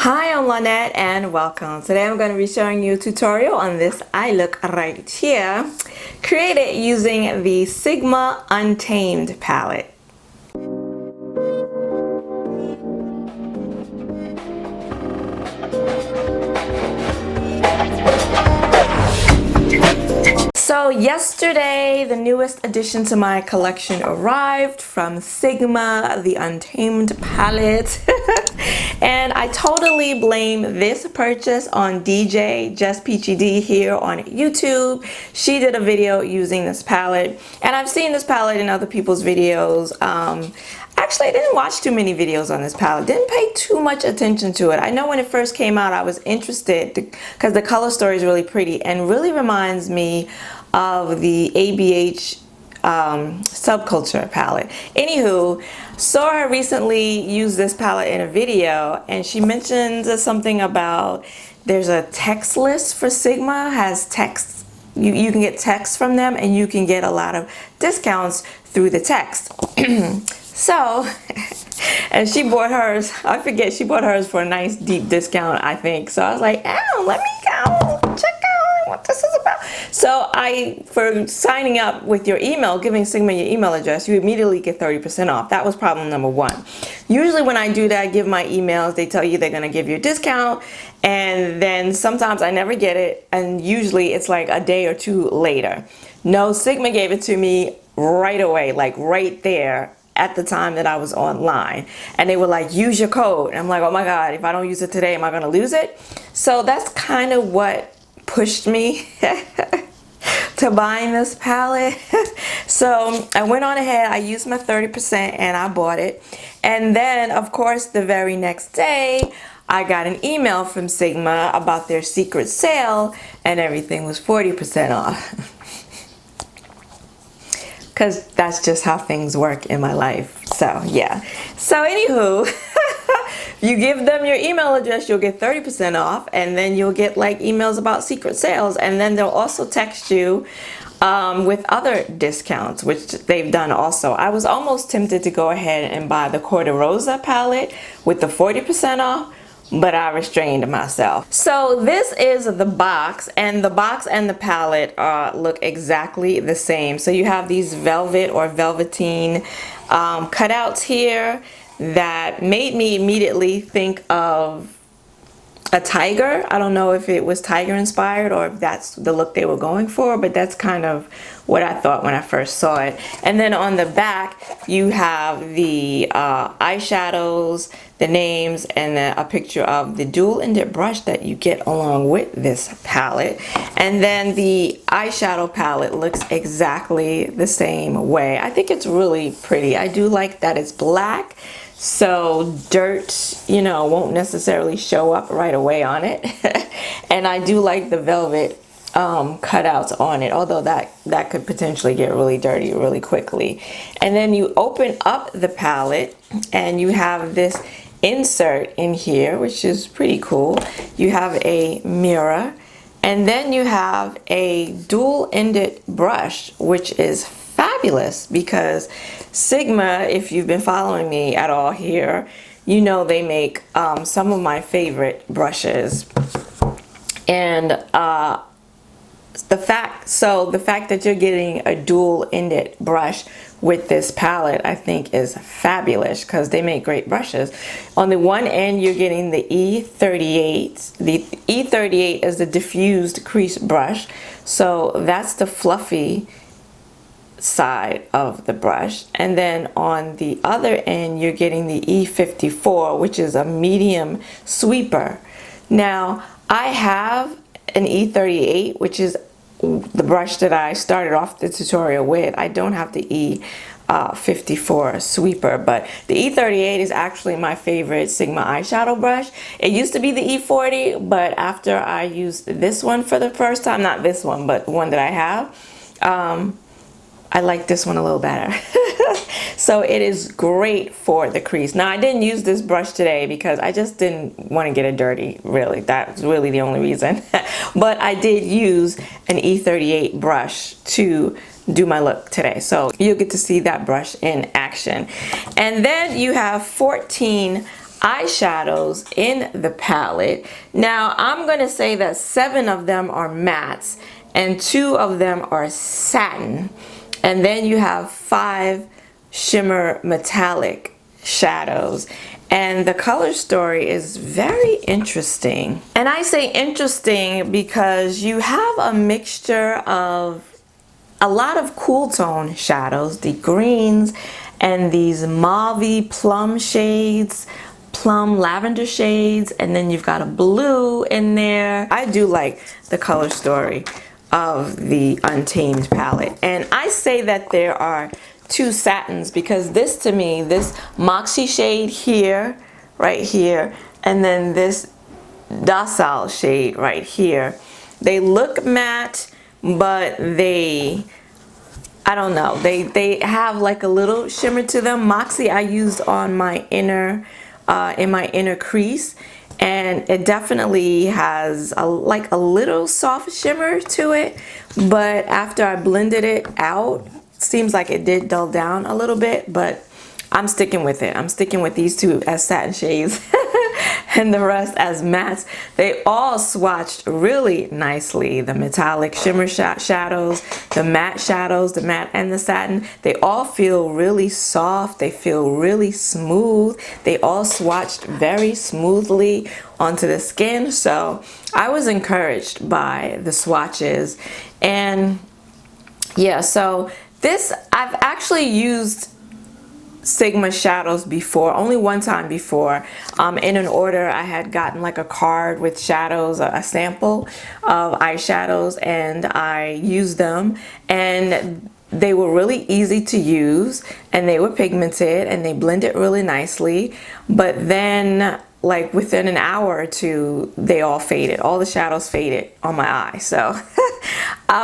Hi, I'm Lynette and welcome. Today I'm going to be showing you a tutorial on this eye look right here, created using the Sigma Untamed palette. So yesterday, the newest addition to my collection arrived from Sigma, the Untamed palette. And I totally blame this purchase on DJ Just Peachy D here on YouTube. She did a video using this palette, and I've seen this palette in other people's videos. Actually, I didn't watch too many videos on this palette. Didn't pay too much attention to it. I know when it first came out, I was interested because the color story is really pretty and really reminds me of the ABH subculture palette. Anywho, saw her recently use this palette in a video, and she mentioned something about there's a text list for Sigma, has text. You can get text from them, and you can get a lot of discounts through the text. So, and she bought hers, I forget, she bought hers for a nice deep discount, I think. So I was like, oh, let me go check out what this is about. So for signing up with your email, giving Sigma your email address, you immediately get 30% off. That was problem number one. Usually when I do that, give my emails, they tell you they're gonna give you a discount, and then sometimes I never get it, and usually it's like a day or two later. No, Sigma gave it to me right away, like right there at the time that I was online, and they were like, use your code. And I'm like, oh my god, if I don't use it today, am I gonna lose it? So that's kind of what pushed me to buying this palette. So I went on ahead, I used my 30% and I bought it. And then of course the very next day I got an email from Sigma about their secret sale, and everything was 40% off. Because that's just how things work in my life. So yeah. So anywho, you give them your email address, you'll get 30% off, and then you'll get like emails about secret sales, and then they'll also text you with other discounts, which they've done also. I was almost tempted to go ahead and buy the Corte Rosa palette with the 40% off, but I restrained myself. So this is the box, and the box and the palette look exactly the same. So you have these velvet or velveteen cutouts here that made me immediately think of a tiger. I don't know if it was tiger inspired or if that's the look they were going for, but that's kind of what I thought when I first saw it. And then on the back you have the eyeshadows, the names, and then a picture of the dual-ended brush that you get along with this palette. And then the eyeshadow palette looks exactly the same way. I think it's really pretty. I do like that it's black, so dirt, you know, won't necessarily show up right away on it. And I do like the velvet cutouts on it, although that could potentially get really dirty really quickly. And then you open up the palette and you have this insert in here, which is pretty cool. You have a mirror, and then you have a dual-ended brush, which is fabulous because Sigma, if you've been following me at all here, you know they make some of my favorite brushes. And the fact that you're getting a dual-ended brush with this palette, I think is fabulous because they make great brushes. On the one end you're getting the E38. The E38 is the diffused crease brush, so that's the fluffy side of the brush. And then on the other end you're getting the E54, which is a medium sweeper. Now I have an E38, which is the brush that I started off the tutorial with. I don't have the E54 sweeper, but the E38 is actually my favorite Sigma eyeshadow brush. It used to be the E40, but after I used this one for the first time, not this one, but one that I have, I like this one a little better. So it is great for the crease. Now I didn't use this brush today because I just didn't want to get it dirty, really. That's really the only reason. But I did use an E38 brush to do my look today. So you'll get to see that brush in action. And then you have 14 eyeshadows in the palette. Now I'm going to say that 7 of them are mattes and 2 of them are satin, and then you have 5 shimmer metallic shadows. And the color story is very interesting. And I say interesting because you have a mixture of a lot of cool tone shadows, the greens and these mauve plum shades, plum lavender shades, and then you've got a blue in there. I do like the color story of the Untamed palette. And I say that there are 2 satins because this, to me, this Moxie shade here, right here, and then this Docile shade right here, they look matte, but I don't know, they have like a little shimmer to them. Moxie I used on my inner in my inner crease, and it definitely has like a little soft shimmer to it, but after I blended it out, seems like it did dull down a little bit, but I'm sticking with it. I'm sticking with these 2 as satin shades and the rest as mattes. They all swatched really nicely. The metallic shimmer shadows, the matte shadows, the matte and the satin, they all feel really soft. They feel really smooth. They all swatched very smoothly onto the skin. So I was encouraged by the swatches. And yeah, so this, I've actually used Sigma shadows before, only one time before. In an order, I had gotten like a card with shadows, a sample of eyeshadows, and I used them, and they were really easy to use, and they were pigmented, and they blended really nicely. But then, like within an hour or 2, they all faded. All the shadows faded on my eye. So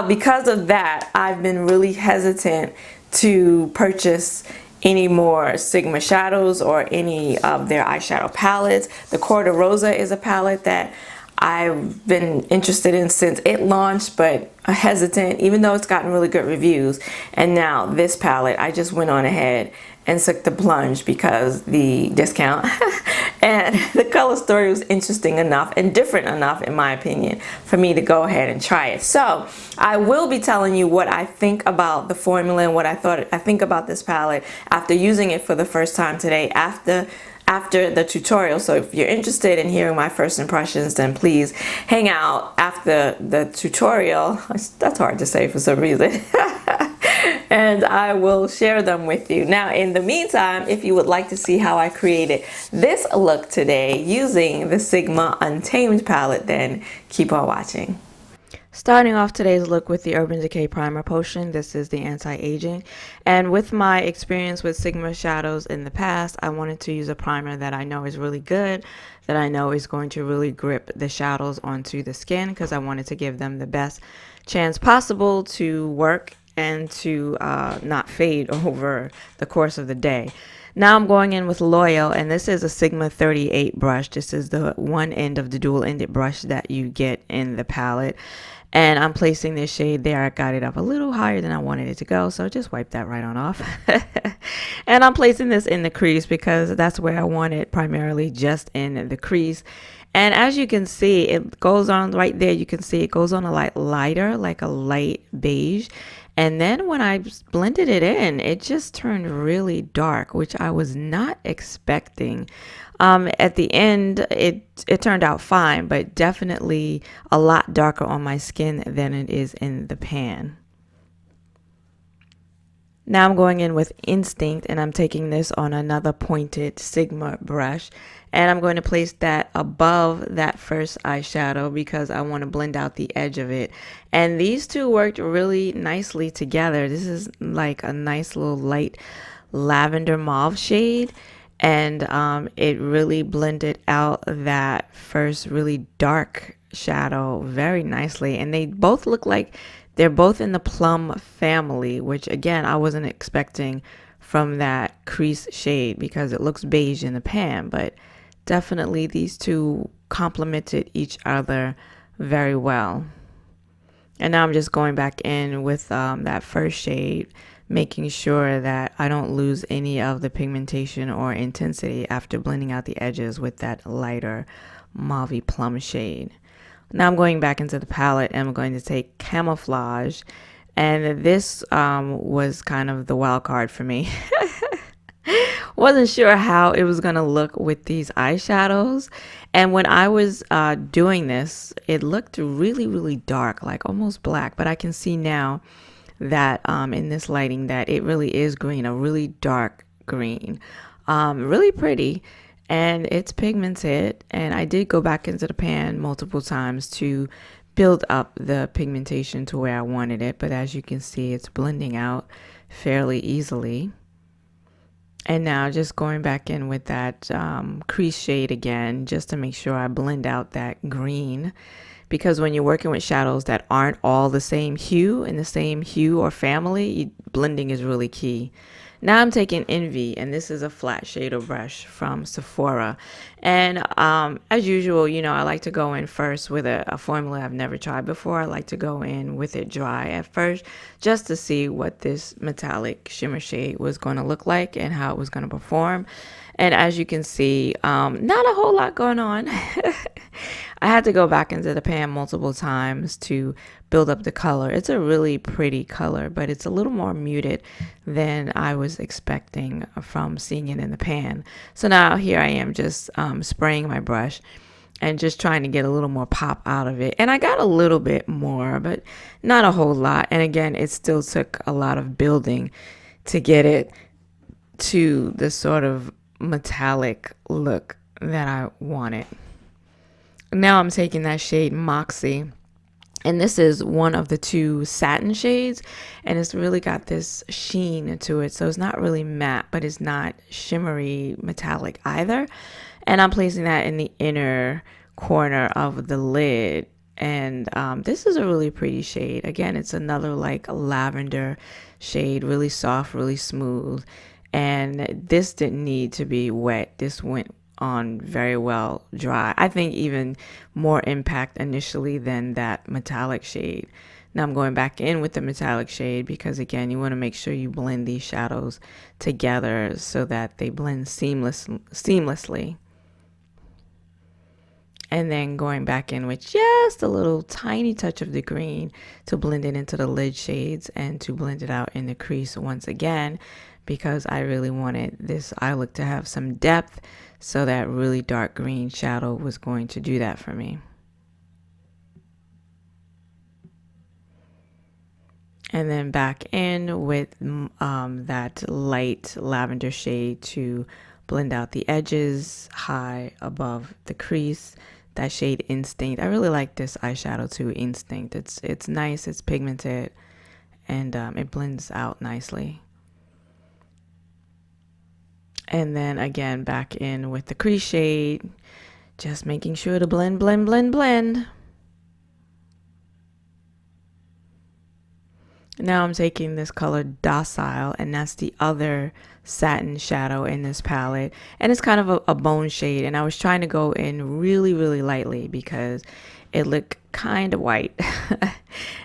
because of that, I've been really hesitant to purchase any more Sigma shadows or any of their eyeshadow palettes. The Corda Rosa is a palette that I've been interested in since it launched, but hesitant, even though it's gotten really good reviews. And now this palette, I just went on ahead and took the plunge because the discount and the color story was interesting enough and different enough, in my opinion, for me to go ahead and try it. So I will be telling you what I think about the formula and what I think about this palette after using it for the first time today, after the tutorial. So if you're interested in hearing my first impressions, then please hang out after the tutorial. That's hard to say for some reason. And I will share them with you. Now, in the meantime, if you would like to see how I created this look today using the Sigma Untamed palette, then keep on watching. Starting off today's look with the Urban Decay Primer Potion. This is the anti-aging. And with my experience with Sigma shadows in the past, I wanted to use a primer that I know is really good, that I know is going to really grip the shadows onto the skin, because I wanted to give them the best chance possible to work and to not fade over the course of the day. Now I'm going in with Loyal, and this is a Sigma 38 brush. This is the one end of the dual-ended brush that you get in the palette. And I'm placing this shade there. I got it up a little higher than I wanted it to go, so just wipe that right on off. And I'm placing this in the crease because that's where I want it, primarily just in the crease. And as you can see, it goes on right there. You can see it goes on a lighter, like a light beige. And then when I blended it in, it just turned really dark, which I was not expecting. At the end, it turned out fine, but definitely a lot darker on my skin than it is in the pan. Now I'm going in with Instinct, and I'm taking this on another pointed Sigma brush, and I'm going to place that above that first eyeshadow because I want to blend out the edge of it. And these two worked really nicely together. This is like a nice little light lavender mauve shade, and it really blended out that first really dark shadow very nicely. And they both look like they're both in the Plum family, which again, I wasn't expecting from that crease shade because it looks beige in the pan, but definitely these two complemented each other very well. And now I'm just going back in with that first shade, making sure that I don't lose any of the pigmentation or intensity after blending out the edges with that lighter Mauve Plum shade. Now I'm going back into the palette and I'm going to take Camouflage, and this was kind of the wild card for me. Wasn't sure how it was gonna look with these eyeshadows, and when I was doing this, it looked really dark, like almost black, but I can see now that in this lighting that it really is green, a really dark green, really pretty, and it's pigmented. And I did go back into the pan multiple times to build up the pigmentation to where I wanted it, but as you can see, it's blending out fairly easily. And now just going back in with that crease shade again, just to make sure I blend out that green, because when you're working with shadows that aren't all the same hue in the same hue or family, blending is really key. Now I'm taking Envy, and this is a flat shader brush from Sephora. And as usual, you know, I like to go in first with a formula I've never tried before. I like to go in with it dry at first, just to see what this metallic shimmer shade was going to look like and how it was going to perform. And as you can see, not a whole lot going on. I had to go back into the pan multiple times to build up the color. It's a really pretty color, but it's a little more muted than I was expecting from seeing it in the pan. So now here I am just spraying my brush and just trying to get a little more pop out of it. And I got a little bit more, but not a whole lot. And again, it still took a lot of building to get it to the sort of metallic look that I wanted. Now I'm taking that shade Moxie, and this is one of the two satin shades, and it's really got this sheen to it, so it's not really matte, but it's not shimmery metallic either. And I'm placing that in the inner corner of the lid, and this is a really pretty shade. Again, it's another like lavender shade, really soft, really smooth, and this didn't need to be wet. This went on very well dry. I think even more impact initially than that metallic shade. Now I'm going back in with the metallic shade because again, you want to make sure you blend these shadows together so that they blend seamlessly. And then going back in with just a little tiny touch of the green to blend it into the lid shades and to blend it out in the crease once again, because I really wanted this eye look to have some depth, so that really dark green shadow was going to do that for me. And then back in with that light lavender shade to blend out the edges high above the crease. That shade Instinct. I really like this eyeshadow too, Instinct. It's nice, it's pigmented, and it blends out nicely. And then again, back in with the crease shade, just making sure to blend. Now I'm taking this color Docile, and that's the other satin shadow in this palette. And it's kind of a bone shade, and I was trying to go in really lightly because it looked kind of white.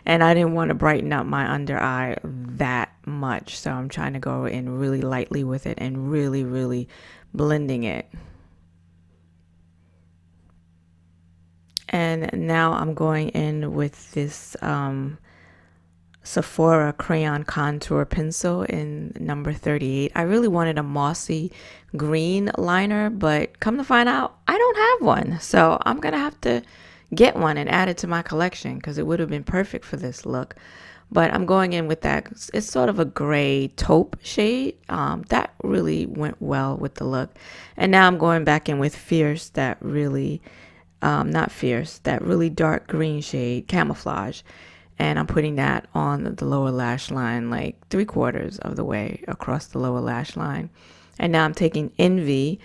And I didn't want to brighten up my under eye that much. So I'm trying to go in really lightly with it and really blending it. And now I'm going in with this Sephora Crayon Contour pencil in number 38. I really wanted a mossy green liner, but come to find out, I don't have one. So I'm going to have to get one and add it to my collection because it would have been perfect for this look. But I'm going in with that. It's sort of a gray taupe shade. That really went well with the look. And now I'm going back in with Fierce, that really, not Fierce, that really dark green shade, Camouflage. And I'm putting that on the lower lash line, like 3/4 of the way across the lower lash line. And now I'm taking Envy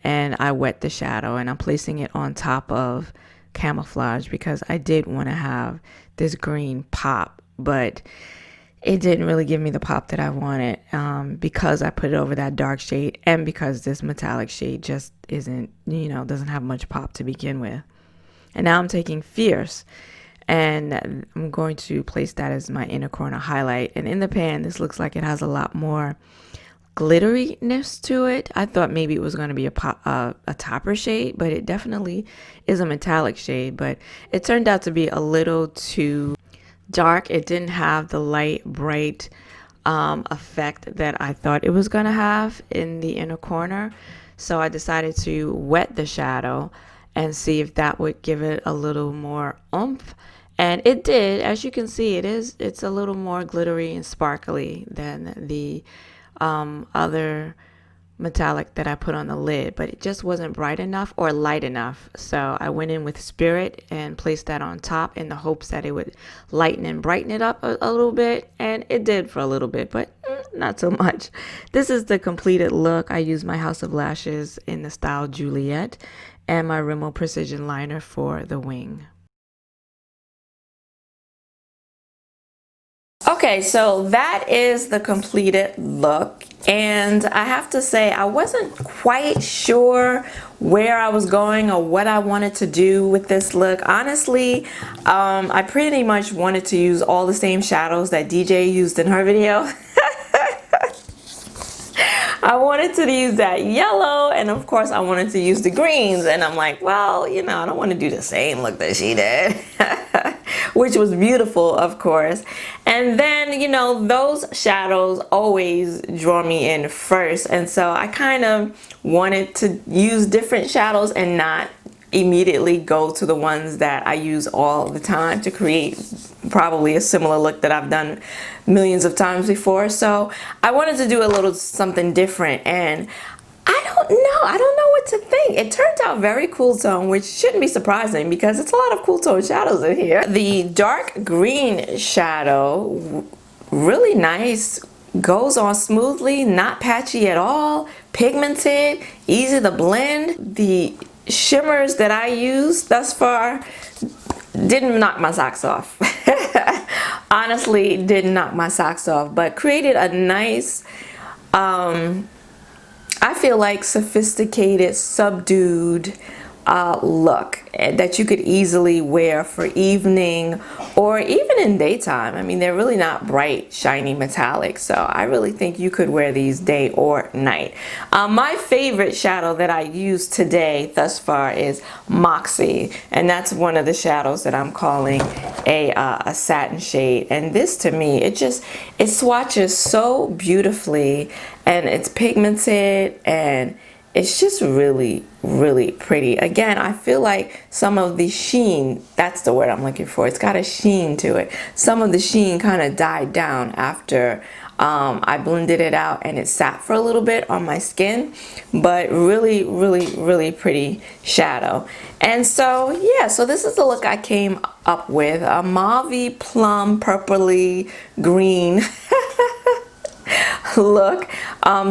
and I wet the shadow and I'm placing it on top of Camouflage because I did want to have this green pop, but it didn't really give me the pop that I wanted because I put it over that dark shade and because this metallic shade just isn't, doesn't have much pop to begin with. And now I'm taking Fierce and I'm going to place that as my inner corner highlight. And in the pan, this looks like it has a lot more glitteriness to it. I thought maybe it was going to be a topper shade, but it definitely is a metallic shade, but it turned out to be a little too dark. It didn't have the light, bright effect that I thought it was going to have in the inner corner. So I decided to wet the shadow and see if that would give it a little more oomph. And it did. As you can see, it's a little more glittery and sparkly than the other metallic that I put on the lid, but it just wasn't bright enough or light enough. So I went in with Spirit and placed that on top in the hopes that it would lighten and brighten it up a little bit, and it did for a little bit, but not so much. This is the completed look. I used my House of Lashes in the style Juliette and my Rimmel Precision liner for the wing. Okay, so that is the completed look, and I have to say I wasn't quite sure where I was going or what I wanted to do with this look. Honestly, I pretty much wanted to use all the same shadows that DJ used in her video. I wanted to use that yellow, and of course I wanted to use the greens, and I'm like, well, you know, I don't want to do the same look that she did. Which was beautiful, of course. And then, you know, those shadows always draw me in first, and so I kind of wanted to use different shadows and not immediately go to the ones that I use all the time to create probably a similar look that I've done millions of times before. So I wanted to do a little something different, and I don't know what to think. It turned out very cool tone, which shouldn't be surprising because it's a lot of cool tone shadows in here. The dark green shadow, really nice, goes on smoothly, not patchy at all, pigmented, easy to blend. The shimmers that I used thus far didn't knock my socks off. Honestly, didn't knock my socks off, but created a nice, I feel like sophisticated, subdued look that you could easily wear for evening or even in daytime. I mean, they're really not bright, shiny metallic, so I really think you could wear these day or night. My favorite shadow that I used today thus far is Moxie, and that's one of the shadows that I'm calling a satin shade. And this, to me, it swatches so beautifully, and it's pigmented, and it's just really, really pretty. Again, I feel like some of the sheen, that's the word I'm looking for. It's got a sheen to it. Some of the sheen kind of died down after I blended it out and it sat for a little bit on my skin, but really, really, really pretty shadow. And so, yeah, so this is the look I came up with. A mauve, plum, purpley, green look.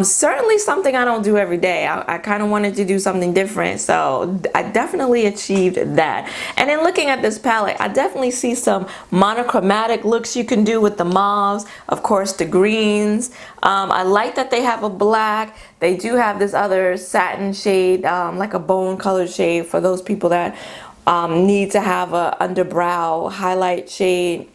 Certainly something I don't do every day. I kind of wanted to do something different, so I definitely achieved that. And in looking at this palette, I definitely see some monochromatic looks you can do with the mauves, of course the greens. I like that they have a black. They do have this other satin shade, like a bone colored shade for those people that need to have a underbrow highlight shade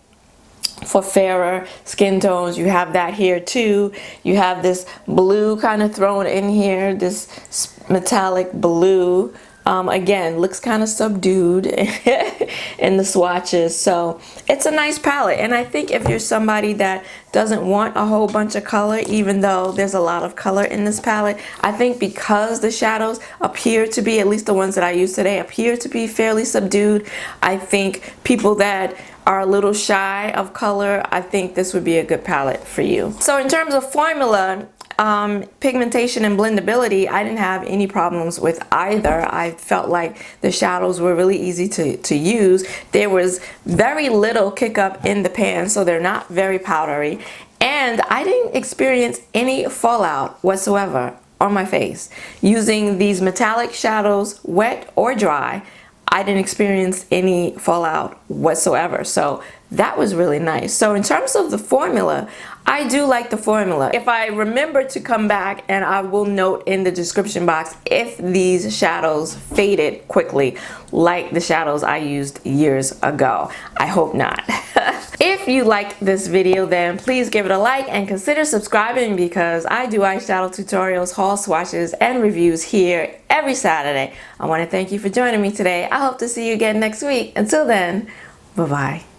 for fairer skin tones. You have that here too. You have this blue kind of thrown in here, this metallic blue. Again, looks kind of subdued in the swatches, so it's a nice palette. And I think if you're somebody that doesn't want a whole bunch of color, even though there's a lot of color in this palette, I think because the shadows appear to be, at least the ones that I use today, appear to be fairly subdued, I think people that are a little shy of color, I think this would be a good palette for you. So in terms of formula, pigmentation and blendability, I didn't have any problems with either. I felt like the shadows were really easy to use. There was very little kick up in the pan, so they're not very powdery. And I didn't experience any fallout whatsoever on my face using these metallic shadows, wet or dry. I didn't experience any fallout whatsoever. So that was really nice. So in terms of the formula, I do like the formula. If I remember to come back, and I will note in the description box if these shadows faded quickly like the shadows I used years ago. I hope not. If you liked this video, then please give it a like and consider subscribing, because I do eyeshadow tutorials, haul swatches, and reviews here every Saturday. I want to thank you for joining me today. I hope to see you again next week. Until then, bye-bye.